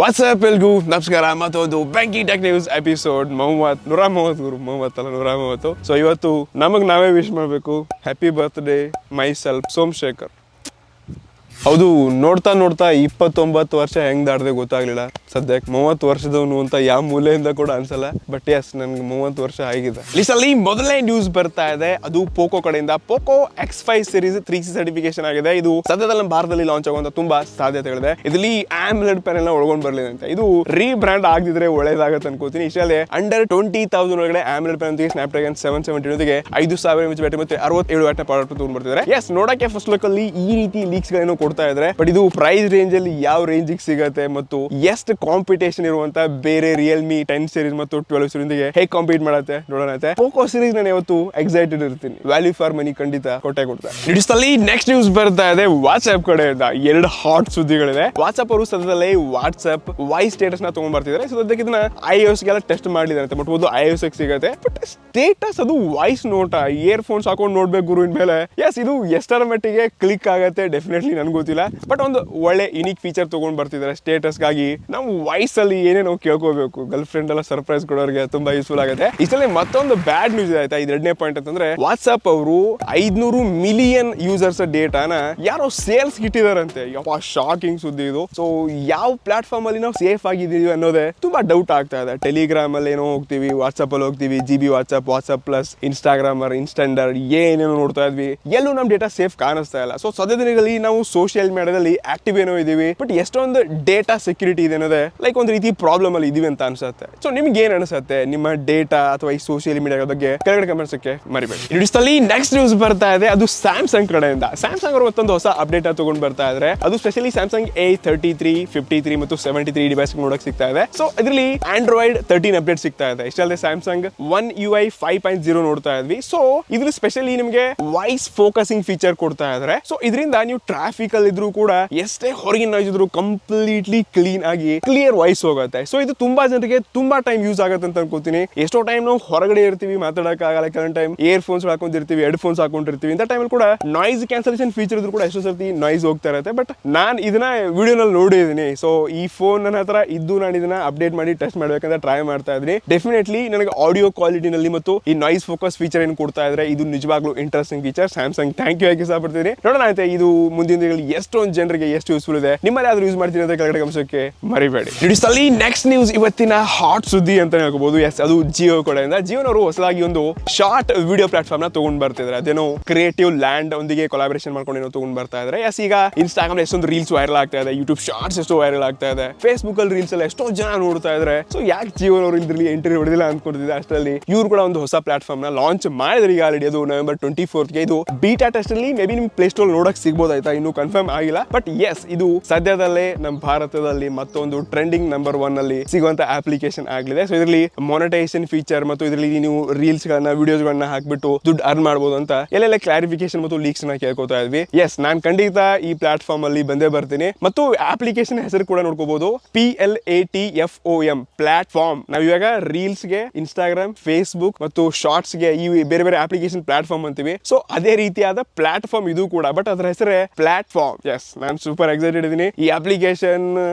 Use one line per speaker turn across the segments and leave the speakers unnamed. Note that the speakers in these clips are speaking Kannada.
ವಾಟ್ಸ್ಆಪ್ ಎಲ್ಗೂ ನಮಸ್ಕಾರ. ಮತ್ತೊಂದು ಬೆಂಕಿ ಟೆಕ್ ನ್ಯೂಸ್ ಎಪಿಸೋಡ್ 130. ಸೊ ಇವತ್ತು ನಮಗೆ ನಾವೇ ವಿಶ್ ಮಾಡಬೇಕು. Happy birthday myself Somashekar. ಹೌದು, ನೋಡ್ತಾ 29 ವರ್ಷ ಹೆಂಗ್ ದಾಡ್ದೆ ಗೊತ್ತಾಗ್ಲಿಲ್ಲ. ಸದ್ಯಕ್ಕೆ 30 ವರ್ಷದವನು ಅಂತ ಯಾವ ಮೂಲೆಯಿಂದ ಕೂಡ ಅನ್ಸಲ್ಲ. ಬಟ್ ಎಸ್, ನನ್ಗೆ 30 ವರ್ಷ ಆಗಿದೆ. ಲಿಸ್ಟಲ್ಲಿ ಮೊದಲನೇ ನ್ಯೂಸ್ ಬರ್ತಾ ಇದೆ, ಅದು ಪೋಕೋ ಕಡೆಯಿಂದ. Poco X5 series 3C certification ಆಗಿದೆ. ಇದು ಸದ್ಯದಲ್ಲಿ ನಮ್ಮ ಭಾರತದಲ್ಲಿ ಲಾಂಚ್ ಆಗುವಂತ ತುಂಬಾ ಸಾಧ್ಯತೆಗಳಿದೆ. ಇದರಲ್ಲಿ AMOLED ಪ್ಯಾನೆಲ್ ನ ಒಳಗೊಂಡ್ ಬರ್ಲಿದೆ ಅಂತ. ಇದು ರೀಬ್ರ್ಯಾಂಡ್ ಆಗದಿದ್ರೆ ಒಳ್ಳೇದಾಗತ್ತೆ ಅನ್ಕೋತೀನಿ. ಇಷ್ಟೇ ಅಂಡರ್ 20,000 ಒಳಗಡೆ AMOLED panel Snapdragon 770 5000 mAh battery ಮತ್ತೆ 67 ವ್ಯಾಟ್ ನ ಪವರ್ ತಗೊಂಡ್ ಬರ್ತಿದ್ದಾರೆ. ಎಸ್, ನೋಡಕ್ಕೆ ಫಸ್ಟ್ ಲುಕ್ ಅಲ್ಲಿ ಈ ರೀತಿ ಲೀಕ್ಸ್ ಗಳೇನೋ ಕೊಡ್ತಾ ಇದ್ರೆ, ಬಟ್ ಇದು ಪ್ರೈಸ್ ರೇಂಜ್ ಅಲ್ಲಿ ಯಾವ ರೇಂಜ್ ಸಿಗುತ್ತೆ ಮತ್ತು ಎಷ್ಟು ಕಾಂಪಿಟೇಷನ್ ಇರುವಂತ ಬೇರೆ ರಿಯಲ್ಮಿ 10 ಸೀರೀಸ್ ಮತ್ತು 12 ಸೀರೀಸ್ ಹೇಗೆ ಕಾಂಪೀಟ್ ಮಾಡುತ್ತೆ ನೋಡೋಣ. ಪೋಕೋ ಸೀರೀಸ್ ನಾನು ಇವತ್ತು ಎಕ್ಸೈಟೆಡ್ ಇರ್ತೀನಿ. ವ್ಯಾಲ್ಯೂ ಫಾರ್ ಮನಿ ಖಂಡಿತ ಕೊಟ್ಟೆ ಕೊಡ್ತಾರೆ. ನ್ಯೂಸ್ನಲ್ಲಿ ನೆಕ್ಸ್ಟ್ ನ್ಯೂಸ್ ಬರ್ತಾ ಇದೆ ವಾಟ್ಸ್ಆಪ್ ಕಡೆಯಿಂದ. 2 ಹಾಟ್ ಸುದ್ದಿಗಳಿದೆ. ವಾಟ್ಸ್ಆಪ್ ಅವರು ಸದ್ಯದಲ್ಲೇ ವಾಟ್ಸ್ಆಪ್ ವಾಯ್ಸ್ ಸ್ಟೇಟಸ್ ನ ತಗೊಂಡ್ ಬರ್ತಿದ್ದಾರೆ. ಸದ್ಯಕ್ಕೆ ಇದನ್ನ iOS ಗೆಲ್ಲ ಟೆಸ್ಟ್ ಮಾಡಿದ್ದಾರೆ ಅಂತ ಬಟ್ iOS ಸಿಗುತ್ತೆ. ಬಟ್ ಸ್ಟೇಟಸ್ ಅದು ವಾಯ್ಸ್ ನೋಟ, ಇಯರ್ಫೋನ್ಸ್ ಹಾಕೊಂಡು ನೋಡ್ಬೇಕು ಗುರು ಇನ್ಮೇಲೆ. ಎಸ್, ಇದು ಎಷ್ಟರ ಮಟ್ಟಿಗೆ ಕ್ಲಿಕ್ ಆಗತ್ತೆ ಡೆಫಿನೆಟ್ಲಿ ನನ್ಗೆ ಗೊತ್ತಿಲ್ಲ. ಬಟ್ ಒಂದು ಒಳ್ಳೆ ಯುನಿಕ್ ಫೀಚರ್ ತಗೊಂಡ್ ಬರ್ತಿದ್ದಾರೆ ಸ್ಟೇಟಸ್ಗಾಗಿ. ನಾವು ವಾಯ್ಸ್ ಅಲ್ಲಿ ಏನೇನೋ ಕೇಳ್ಕೋಬೇಕು, ಗರ್ಲ್ ಫ್ರೆಂಡ್ ಎಲ್ಲ ಸರ್ಪ್ರೈಸ್ ಕೊಡೋರಿಗೆ ತುಂಬಾ ಯೂಸ್ಫುಲ್ ಆಗುತ್ತೆ. ಇಷ್ಟಲ್ಲಿ ಮತ್ತೊಂದು ಬ್ಯಾಡ್ ನ್ಯೂಸ್ ಆಯ್ತಾ. ಇದು 2ನೇ ಪಾಯಿಂಟ್ ಅಂತಂದ್ರೆ, ವಾಟ್ಸ್ಆಪ್ ಅವರು 500 ಮಿಲಿಯನ್ ಯೂಸರ್ಸ್ ಡೇಟಾನ ಯಾರೋ ಸೇಲ್ಸ್ ಇಟ್ಟಿದಾರಂತೆ. ಯಪ್ಪ, ಶಾಕಿಂಗ್ ಸುದ್ದಿ ಇದು. ಸೊ ಯಾವ ಪ್ಲಾಟ್ಫಾರ್ಮ್ ಅಲ್ಲಿ ನಾವು ಸೇಫ್ ಆಗಿದ್ದೀವಿ ಅನ್ನೋದೇ ತುಂಬಾ ಡೌಟ್ ಆಗ್ತಾ ಇದೆ. ಟೆಲಿಗ್ರಾಮ್ ಅಲ್ಲಿ ಏನೋ ಹೋಗ್ತೀವಿ, ವಾಟ್ಸ್ಆಪ್ ಅಲ್ಲಿ ಹೋಗ್ತೀವಿ, GB ವಾಟ್ಸ್ಆಪ್ ಪ್ಲಸ್ ಇನ್ಸ್ಟಾಗ್ರಾಮರ್, ಇನ್ಸ್ಟೆಂಡರ್ ಏನೇನೋ ನೋಡ್ತಾ ಇದ್ವಿ. ಎಲ್ಲೂ ನಮ್ ಡೇಟಾ ಸೇಫ್ ಕಾಣಿಸ್ತಾ ಇಲ್ಲ. ಸೊ ಸದ್ಯ ದಿನಗಳಲ್ಲಿ ನಾವು ಸೋಷಿಯಲ್ ಮೀಡಿಯಾದಲ್ಲಿ ಆಕ್ಟಿವ್ ಏನೋ ಇದೀವಿ, ಬಟ್ ಎಷ್ಟೊಂದು ಡೇಟಾ ಸೆಕ್ಯೂರಿಟಿ ಇದೆ ಅನ್ನೋದೇ ಲೈಕ್ ಒಂದು ರೀತಿ ಪ್ರಾಬ್ಲಮ್ ಅಲ್ಲಿ ಇದೀವಿ ಅಂತ ಅನ್ಸುತ್ತೆ. ಸೊ ನಿಮ್ಗೆ ಏನ್ ಅನ್ಸುತ್ತೆ ನಿಮ್ಮ ಡೇಟಾ ಅಥವಾ ಈ ಸೋಷಿಯಲ್ ಮೀಡಿಯಾ ಬಗ್ಗೆ ಕೆಳಗಡೆ ಕಮೆಂಟ್ಸ್ ಮರಿಬೇಡಿ. ನ್ಯೂಸ್ನಲ್ಲಿ ನೆಕ್ಸ್ಟ್ ನ್ಯೂಸ್ ಬರ್ತಾ ಇದೆ, ಅದು ಸ್ಯಾಮ್ಸಂಗ್ ಕಡೆಯಿಂದ. ಸ್ಯಾಮ್ಸಂಗ್ ಅವರು ಮತ್ತೊಂದು ಹೊಸ ಅಪ್ಡೇಟ್ ತಗೊಂಡ್ ಬರ್ತಾ ಇದ್ದಾರೆ. ಅದು ಸ್ಪೆಷಲಿ ಸ್ಯಾಮ್ಸಂಗ್ A33, 53 ಮತ್ತು 73 ಡಿವೈಸ್ ನೋಡಕ್ ಸಿಗ್ತಾ ಇದೆ. ಸೊ ಇದರಲ್ಲಿ ಆಂಡ್ರಾಯ್ಡ್ 13 ಅಪ್ಡೇಟ್ ಸಿಗ್ತಾ ಇದೆ. ಇಷ್ಟಲ್ಲದೆ ಸ್ಯಾಮ್ಸಂಗ್ One UI 5.0 ನೋಡ್ತಾ ಇದ್ವಿ. ಸೊ ಇದ್ರ ಸ್ಪೆಷಲಿ ನಿಮಗೆ ವಾಯ್ಸ್ ಫೋಕಸಿಂಗ್ ಫೀಚರ್ ಕೊಡ್ತಾ ಇದ್ದಾರೆ. ಸೊ ಇದರಿಂದ ನೀವು ಟ್ರಾಫಿಕ್ ಅಲ್ಲಿ ಇದ್ರೂ ಕೂಡ ಎಷ್ಟೇ ಹೊರಗಿನ ನಾಯ್ಸ್ ಇದ್ರು ಕಂಪ್ಲೀಟ್ಲಿ ಕ್ಲೀನ್ ಆಗಿ ಕ್ಲಿಯರ್ ವಾಯ್ಸ್ ಹೋಗುತ್ತೆ. ಸೊ ಇದು ತುಂಬಾ ಜನರಿಗೆ ತುಂಬಾ ಟೈಮ್ ಯೂಸ್ ಆಗುತ್ತೆ ಅಂತ ಅನ್ಕೋತೀನಿ. ಎಷ್ಟೋ ಟೈಮ್ ನಾವು ಹೊರಗಡೆ ಇರ್ತೀವಿ, ಮಾತಾಡಕ್ ಆಗಲ್ಲ, ಕೆಲವೊಂದು ಟೈಮ್ ಇಯರ್ಫೋನ್ಸ್ ಹಾಕೊಂಡಿರ್ತೀವಿ, ಹೆಡ್ಫೋನ್ಸ್ ಹಾಕೊಂಡಿರ್ತೀವಿ. ಇಂಥ ಟೈಮಲ್ಲಿ ಕೂಡ ನಾಯ್ಸ್ ಕ್ಯಾನ್ಸಲೇಷನ್ ಫೀಚರ್ ಇದ್ರು ಕೂಡ ಎಷ್ಟೋ ಸರ್ತಿ ನಾಯ್ಸ್ ಹೋಗ್ತಾ ಇರುತ್ತೆ. ಬಟ್ ನಾನು ಇದನ್ನ ವಿಡಿಯೋನಲ್ಲಿ ನೋಡಿದೀನಿ. ಸೊ ಈ ಫೋನ್ ನನ್ನ ಹತ್ರ ಇದ್ದು ನಾನು ಇದನ್ನ ಅಪ್ಡೇಟ್ ಮಾಡಿ ಟೆಸ್ಟ್ ಮಾಡ್ಬೇಕಂತ ಟ್ರೈ ಮಾಡ್ತಾ ಇದ್ದೀನಿ. ಡೆಫಿನೆಟ್ಲಿ ನನಗೆ ಆಡಿಯೋ ಕ್ವಾಲಿಟಿನಲ್ಲಿ ಮತ್ತು ಈ ನಾಯ್ಸ್ ಫೋಕಸ್ ಫೀಚರ್ ಏನು ಕೊಡ್ತಾ ಇದ್ರೆ ಇದು ನಿಜವಾಗ್ಲೂ interesting feature. Samsung thank you ಆಗಿ ಇಷ್ಟಪಡ್ತೀನಿ. ನೋಡೋಣ ಆಯ್ತಾ ಇದು ಮುಂದಿನ ದಿನಗಳಲ್ಲಿ ಎಷ್ಟೊಂದು ಜನರಿಗೆ ಎಷ್ಟು ಯೂಸ್ಫುಲ್ ಇದೆ, ನಿಮ್ಮಲ್ಲಿ ಯಾವ್ದು ಯೂಸ್ ಮಾಡ್ತೀನಿ ಅಂತ ಕೆಳಗಡೆ ಗಮನಿಸೋಕೆ ಮರಿಬೇಡಿ. ನ್ಯೂಸ್ನಲ್ಲಿ ನೆಕ್ಸ್ಟ್ ನ್ಯೂಸ್ ಇವತ್ತಿನ ಹಾಟ್ ಸುದ್ದಿ ಅಂತ ಹೇಳ್ಕೋಬಹುದು. ಎಸ್, ಅದು ಜಿಯೋ ಕಡೆಯಿಂದ. ಜಿಯೋನವರು ಹೊಸದಾಗಿ ಒಂದು ಶಾರ್ಟ್ ವಿಡಿಯೋ ಪ್ಲಾಟ್ಫಾರ್ಮ್ ನ ತಗೊಂಡ್ ಬರ್ತಿದ್ದಾರೆ. ಅದೇನೋ ಕ್ರಿಯೇಟಿವ್ ಲ್ಯಾಂಡ್ ಒಂದಿಗೆ ಕೊಲಾಬರೇಷನ್ ಮಾಡ್ಕೊಂಡು ಏನೋ ತಗೊಂಡ್ ಬರ್ತಾ ಇದ್ದಾರೆ. ಎಸ್, ಈಗ ಇನ್ಸ್ಟಾಗ್ರಾಮ್ ಎಷ್ಟೊಂದು ರೀಲ್ಸ್ ವೈರಲ್ ಆಗ್ತಾ ಇದೆ, ಯೂಟ್ಯೂಬ್ ಶಾರ್ಟ್ಸ್ ಎಷ್ಟೋ ವೈರಲ್ ಆಗ್ತಾ ಇದೆ, ಫೇಸ್ಬುಕ್ ಅಲ್ಲಿ ರೀಲ್ಸ್ ಎಲ್ಲ ಎಷ್ಟೋ ಜನ ನೋಡ್ತಾ ಇದ್ದಾರೆ. ಸೊ ಯಾಕೆ ಜಿಯೋನವರು ಇದ್ರಲ್ಲಿ ಎಂಟ್ರಿ ಹೊಡೆದಿಲ್ಲ ಅನ್ಕೊಂಡಿದ್ದೆ. ಅಷ್ಟರಲ್ಲಿ ಇವ್ರು ಕೂಡ ಒಂದು ಹೊಸ ಪ್ಲಾಟ್ಫಾರ್ಮ್ ನ ಲಾಂಚ್ ಮಾಡಿದ್ರೆ ಈಗ ಆಲ್ರೆಡಿ. ಅದು November 24th ಇದು ಬೀಟಾ ಟೆಸ್ಟ್ ಅಲ್ಲಿ ಮೇ ಬಿ ನಿಮ್ಗೆ ಪ್ಲೇ ಸ್ಟೋರ್ ನೋಡಕ್ ಸಿಗ್ಬೋದಾಯ್ತಾ, ಇನ್ನು ಕನ್ಫರ್ಮ್ ಆಗಿಲ್ಲ. ಬಟ್ ಎಸ್, ಇದು ಸದ್ಯದಲ್ಲೇ ನಮ್ಮ ಭಾರತದಲ್ಲಿ ಮತ್ತೊಂದು ಟ್ರೆಂಡಿಂಗ್ ನಂಬರ್ 1 ಅಲ್ಲಿ ಸಿಗುವಂತ ಅಪ್ಲಿಕೇಶನ್ ಆಗಲಿದೆ. ಸೊ ಇದರಲ್ಲಿ ಮಾನಿಟೈಸೇಷನ್ ಫೀಚರ್ ಮತ್ತು ಇದರಲ್ಲಿ ನೀವು ರೀಲ್ಸ್ ಗಳನ್ನ, ವಿಡಿಯೋಸ್ ಗಳನ್ನ ಹಾಕ್ಬಿಟ್ಟು ದುಡ್ಡು ಅರ್ನ್ ಮಾಡಬಹುದು ಅಂತ ಎಲ್ಲೆಲ್ಲ ಕ್ಲಾರಿಫಿಕೇಶನ್ ಮತ್ತು ಲೀಕ್ಸ್ ನ ಕೇಳ್ಕೊತಾ ಇದ್ವಿ. ಎಸ್, ನಾನು ಖಂಡಿತ ಈ ಪ್ಲಾಟ್ಫಾರ್ಮ್ ಅಲ್ಲಿ ಬಂದೇ ಬರ್ತೀನಿ. ಮತ್ತು ಅಪ್ಲಿಕೇಶನ್ ಹೆಸರು ಕೂಡ ನೋಡ್ಕೋಬಹುದು, PLATFOM ಪ್ಲಾಟ್ಫಾರ್ಮ್. ನಾವು ಇವಾಗ ರೀಲ್ಸ್ ಗೆ ಇನ್ಸ್ಟಾಗ್ರಾಮ್, ಫೇಸ್ಬುಕ್ ಮತ್ತು ಶಾರ್ಟ್ಸ್ ಗೆ ಈ ಬೇರೆ ಬೇರೆ ಅಪ್ಲಿಕೇಶನ್ ಪ್ಲಾಟ್ಫಾರ್ಮ್ ಅಂತೀವಿ. ಸೊ ಅದೇ ರೀತಿಯಾದ ಪ್ಲಾಟ್ಫಾರ್ಮ್ ಇದು ಕೂಡ, ಬಟ್ ಅದರ ಹೆಸರೇ ಪ್ಲಾಟ್ಫಾರ್ಮ್. ಎಸ್, ನಾನು ಸೂಪರ್ ಎಕ್ಸೈಟೆಡ್ ಇದೀನಿ. ಈ ಅಪ್ಲಿಕೇಶನ್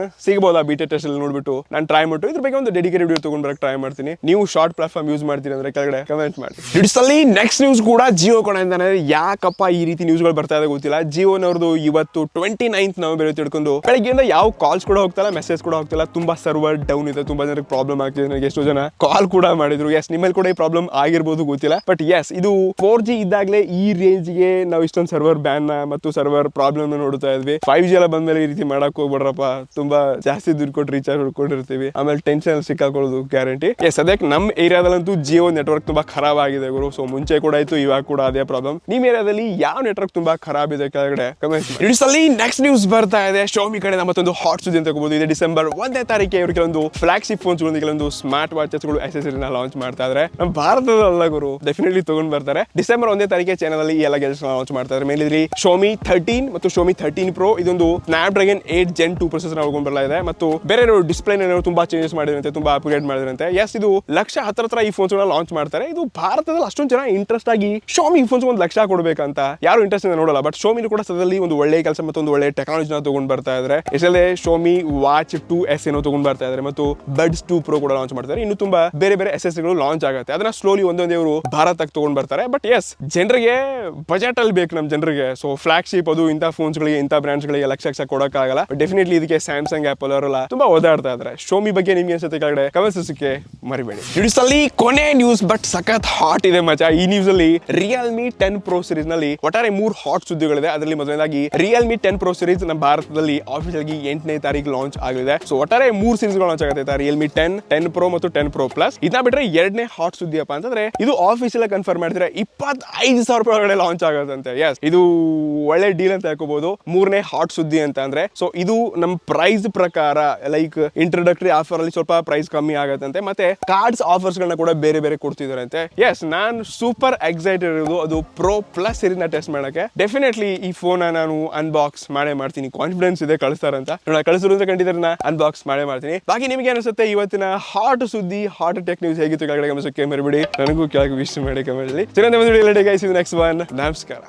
ಸಿಗಬಹುದಾ ಬೀಟಾ ಟೆಸ್ಟ್ ಅಲ್ಲಿ ನೋಡ್ಬಿಟ್ಟು ನಾನು ಟ್ರೈ ಮಾಡ್ಬಿಟ್ಟು ಇದ್ರ ಬಗ್ಗೆ ಒಂದು ಡೆಡಿಕೇಟೆಡ್ ವಿಡಿಯೋ ತಗೊಂಡ್ ಬರಕ್ ಟ್ರೈ ಮಾಡ್ತೀನಿ. ನೀವು ಶಾರ್ಟ್ ಪ್ಲಾಟ್ಫಾರ್ಮ್ ಯೂಸ್ ಮಾಡ್ತೀರಿ ಅಂದ್ರೆ ಕೆಳಗಡೆ ಕಮೆಂಟ್ ಮಾಡಿ. ನ್ಯೂಸ್ನಲ್ಲಿ ನೆಕ್ಸ್ಟ್ ನ್ಯೂಸ್ ಕೂಡ ಜಿಯೋ ಕಡೆಯಿಂದ. ಯಾಕಪ್ಪ ಈ ರೀತಿ ನ್ಯೂಸ್ ಗಳು ಬರ್ತಾ ಇದೆ ಗೊತ್ತಿಲ್ಲ. ಜಿಯೋನವ್ರದ್ದು ಇವತ್ತು 29th ನವೆಂಬರ್ ತಿಳ್ಕೊಂಡು ಬೆಳಗ್ಗೆಯಿಂದ ಯಾವ ಕಾಲ್ಸ್ ಕೂಡ ಹೋಗ್ತಲ್ಲ, ಮೆಸೇಜ್ ಕೂಡ ಹೋಗ್ತಿಲ್ಲ. ತುಂಬಾ ಸರ್ವರ್ ಡೌನ್ ಇದೆ, ತುಂಬಾ ಜನರಿಗೆ ಪ್ರಾಬ್ಲಮ್ ಆಗ್ತಿದೆ. ನನಗೆ ಎಷ್ಟೋ ಜನ ಕಾಲ್ ಕೂಡ ಮಾಡಿದ್ರು. ಎಸ್, ನಿಮ್ಮಲ್ಲಿ ಕೂಡ ಈ ಪ್ರಾಬ್ಲಮ್ ಆಗಿರ್ಬೋದು ಗೊತ್ತಿಲ್ಲ. ಬಟ್ ಎಸ್, ಇದು 4G ಇದ್ದಾಗಲೇ ಈ ರೇಂಜ್ ಗೆ ನಾವು ಇಷ್ಟೊಂದು ಸರ್ವರ್ ಬ್ಯಾನ್ ಮತ್ತು ಸರ್ವರ್ ಪ್ರಾಬ್ಲಮ್ ನೋಡ್ತಾ ಇದ್ವಿ. 5G ಎಲ್ಲ ಬಂದ್ಮೇಲೆ ಈ ರೀತಿ ಮಾಡಕ್ ಹೋಗ್ಬಿಡ್ರಪ್ಪ, ತುಂಬಾ ಜಾಸ್ತಿ ದುಡ್ಡು ಕೊಟ್ಟು ರೀಚಾರ್ಜ್ ಹೊಡ್ಕೊಂಡಿರ್ತೀವಿ, ಆಮೇಲೆ ಟೆನ್ಷನ್ ಸಿಕ್ಕಾಕೊಳ್ಳೋದು ಗ್ಯಾರಂಟಿ. ಸದ್ಯಕ್ಕೆ ನಮ್ಮ ಏರಿಯಾದಲ್ಲಂತೂ ಜಿಯೋ ನೆಟ್ವರ್ಕ್ ತುಂಬಾ ಖರಾಬ್ ಆಗಿದೆ ಗುರು. ಸೊ ಮುಂಚೆ ಕೂಡ ಆಯ್ತು, ಇವಾಗ ಕೂಡ ಅದೇ ಪ್ರಾಬ್ಲಮ್. ನಿಮ್ಮ ಏರಿಯಾದಲ್ಲಿ ಯಾವ ನೆಟ್ವರ್ಕ್ ತುಂಬಾ ಖರಾಬ್ ಇದೆ ಕೆಳಗಡೆ ಕಮೆಂಟ್ ಮಾಡಿ. ನ್ಯೂಸ್ನಲ್ಲಿ ನೆಕ್ಸ್ಟ್ ನ್ಯೂಸ್ ಬರ್ತಾ ಇದೆ ಶೋಮಿ ಕಡೆಯಿಂದ. ಮತ್ತೊಂದು ಹಾಟ್ ಸುದ್ದಿ ಅಂತ ತಗೋಬಹುದು. ಇದೆ ಡಿಸೆಂಬರ್ 1ನೇ ತಾರೀಕಿಗೆ ಇವರು ಕೆಲವೊಂದು ಫ್ಲಾಗ್ಶಿಪ್ ಫೋನ್ಸ್ ಕೆಲವೊಂದು ಸ್ಮಾರ್ಟ್ ವಾಚಸ್ ಗಳು ಅಕ್ಸೆಸರೀಸ್ ನ ಲಾಂಚ್ ಮಾಡ್ತಾ ಇದ್ದಾರೆ. ನಮ್ಮ ಭಾರತದಲ್ಲ ಗುರು, ಡೆಫಿನೆಟ್ಲಿ ತಗೊಂಡ್ ಬರ್ತಾರೆ. ಡಿಸೆಂಬರ್ 1ನೇ ತಾರೀಕಿಗೆ ಚೈನಾದಲ್ಲಿ ಈ ಎಲ್ಲ ಗ್ಯಾಜೆಟ್ಸ್ ಲಾಂಚ್ ಮಾಡ್ತಾ ಇದ್ದಾರೆ. ಮೇಲಿದ್ರಿ ಶೋಮಿ 13 ಮತ್ತು ಶೋಮಿ Xiaomi 13 Pro ಇದೊಂದು Snapdragon 8 Gen 2 ಪ್ರೊಸೆಸರ್ ಒಳಗೊಂಡು ಬರ್ತಾ ಇದೆ ಮತ್ತು ಬೇರೆ ಡಿಸ್ಪ್ಲೇ ತುಂಬಾ ಚೇಂಜಸ್ ಮಾಡಿದ್ರಂತೆ, ತುಂಬಾ ಅಪ್ಗ್ರೇಡ್ ಮಾಡಿದ್ರಂತೆ. ಎಸ್, ಇದು ಲಕ್ಷ ಹತ್ರ ಈ ಫೋನ್ಸ್ ಲಾಂಚ್ ಮಾಡ್ತಾರೆ. ಇದು ಭಾರತದಲ್ಲಿ ಅಷ್ಟೊಂದು ಜನ ಇಂಟ್ರೆಸ್ಟ್ ಆಗಿ Xiaomi ಈ ಫೋನ್ಸ್ 1 ಲಕ್ಷ ಕೊಡಬೇಕಂತ ಯಾರು ಇಂಟ್ರೆಸ್ಟ್ ಇಂದ ನೋಡಲ್ಲ. ಬಟ್ Xiaomi ಕೂಡ ಸದ್ಯದಲ್ಲಿ ಒಂದು ಒಳ್ಳೆ ಕೆಲಸ ಮತ್ತು ಒಂದು ಒಳ್ಳೆ ಟೆಕ್ನಾಲಜಿನ ತಗೊಂಡ್ ಬರ್ತಾ ಇದ್ದಾರೆ. ಎಸ್ಪೆಷಲಿ Xiaomi Watch 2S ಏನೋ ತಗೊಂಡ್ ಬರ್ತಾ ಇದ್ದಾರೆ ಮತ್ತು Buds 2 Pro ಕೂಡ ಲಾಂಚ್ ಮಾಡ್ತಾರೆ. ಇನ್ನು ತುಂಬಾ ಬೇರೆ ಬೇರೆ ಎಸೆಸರಿಗಳು ಲಾಂಚ್ ಆಗುತ್ತೆ. ಅದನ್ನ ಸ್ಲೋಲಿ ಒಂದೊಂದೇ ಅವರು ಭಾರತಕ್ಕೆ ತಗೊಂಡ್ ಬರ್ತಾರೆ. ಬಟ್ ಎಸ್, ಜನರಿಗೆ ಬಜೆಟ್ ಅಲ್ಲಿ ಬೇಕು ನಮ್ಮ ಜನರಿಗೆ. ಸೊ ಫ್ಲಾಗ್ಶಿಪ್ ಅದು ಇಂಥ ಫೋನ್ಸ್ ಗಳಿಗೆ ಇಂಥ ಬ್ರಾಂಡ್ಸ್ ಗಳಿಗೆ ಲಕ್ಷ ಕೊಡಕ್ಕಾಗಲ್ಲ. ಡೆಫಿನೆಟ್ಲಿ ಇದಕ್ಕೆ ಸ್ಯಾಮ್ಸಂಗ್, ಆಪಲ್ ಅವರೆಲ್ಲ ತುಂಬಾ ಓದಾಡ್ತಾ ಇದ್ದಾರೆ. Xiaomi ಬಗ್ಗೆ ನಿಮ್ಗೆ ಅನ್ಸುತ್ತೆ ಕೆಳಗಡೆ ಕಮೆಂಟ್ಸ್ ಮರಿಬೇಡಿ. ನ್ಯೂಸ್ ಅಲ್ಲಿ ಕೊನೆ ನ್ಯೂಸ್ ಬಟ್ ಸಖತ್ ಹಾಟ್ ಇದೆ ಮಚ್ಚ. ಈ ನ್ಯೂಸ್ ಅಲ್ಲಿ Realme 10 Pro ಸೀರೀಸ್ ನಲ್ಲಿ ಒಟ್ಟಾರೆ 3 ಹಾಟ್ ಸುದ್ದಿಗಳಿದೆ. ಅದರಲ್ಲಿ ಮೊದಲನೇದಾಗಿ Realme 10 Pro ಸೀರೀಸ್ ನಮ್ಮ ಭಾರತದಲ್ಲಿ ಆಫಿಷಿಯಲ್ ಆಗಿ 8ನೇ ತಾರೀಕು ಲಾಂಚ್ ಆಗಿದೆ. ಸೊ ಒಟ್ಟಾರೆ 3 ಸೀರೀಸ್ ಲಾಂಚ್ ಆಗುತ್ತೆ, Realme 10, 10 Pro ಮತ್ತು 10 Pro Plus. ಇದನ್ನ ಬಿಟ್ರೆ ಎರಡನೇ ಹಾಟ್ ಸುದ್ದಿಯಪ್ಪ ಅಂತಂದ್ರೆ ಇದು ಆಫೀಸಿಯಲ್ ಕನ್ಫರ್ಮ್ ಮಾಡಿದ್ರೆ 25,000 ರೂಪಾಯಿ ಒಳಗಡೆ ಲಾಂಚ್ ಆಗುತ್ತಂತೆ. ಎಸ್, ಇದು ಒಳ್ಳೆ ಡೀಲ್ ಅಂತ ಹೇಳ್ಕೋಬಹುದು. ಮೂರನೇ ಹಾಟ್ ಸುದ್ದಿ ಅಂತ ಅಂದ್ರೆ ಸೊ ಇದು ನಮ್ಮ ಪ್ರೈಸ್ ಪ್ರಕಾರ ಲೈಕ್ ಇಂಟ್ರೊಡಕ್ಟರಿ ಆಫರ್ ಅಲ್ಲಿ ಸ್ವಲ್ಪ ಪ್ರೈಸ್ ಕಮ್ಮಿ ಆಗತ್ತಂತೆ, ಮತ್ತೆ ಕಾರ್ಡ್ಸ್ ಆಫರ್ಸ್ ಗಳನ್ನ ಕೂಡ ಬೇರೆ ಬೇರೆ ಕೊಡ್ತಿದಾರಂತೆ. ಎಸ್, ನಾನು ಸೂಪರ್ ಎಕ್ಸೈಟೆಡ್ ಇರೋದು ಅದು Pro Plus ಸೀರೀಸ್ ನ ಟೆಸ್ಟ್ ಮಾಡಕ್ಕೆ. ಡೆಫಿನೆಟ್ಲಿ ಈ ಫೋನ್ ನಾನು ಅನ್ಬಾಕ್ಸ್ ಮಾಡ್ತೀನಿ, ಕಾನ್ಫಿಡೆನ್ಸ್ ಇದೆ ಕಳಿಸ್ತಾರಂತ. ಕಳಿಸಿರೋದ್ರೆ ಖಂಡಿತ ಅನ್ಬಾಕ್ಸ್ ಮಾಡ್ತೀನಿ. ಬಾಕಿ ನಿಮಗೆ ಅನಿಸುತ್ತೆ ಇವತ್ತಿನ ಹಾಟ್ ಸುದ್ದಿ, ಹಾಟ್ ಟೆಕ್ ನ್ಯೂಸ್ ಹೇಗಿತ್ತು ಕೆಳಗಡೆ ಗಮನಿಸಕ್ಕೆ ಮರಿಬೇಡಿ. ನನಗೂ ಕೆಳಗೆ ವಿಶ್ ಮಾಡಿ ಕಮೆಂಟ್ ಅಲ್ಲಿ. Next one. ನಮಸ್ಕಾರ.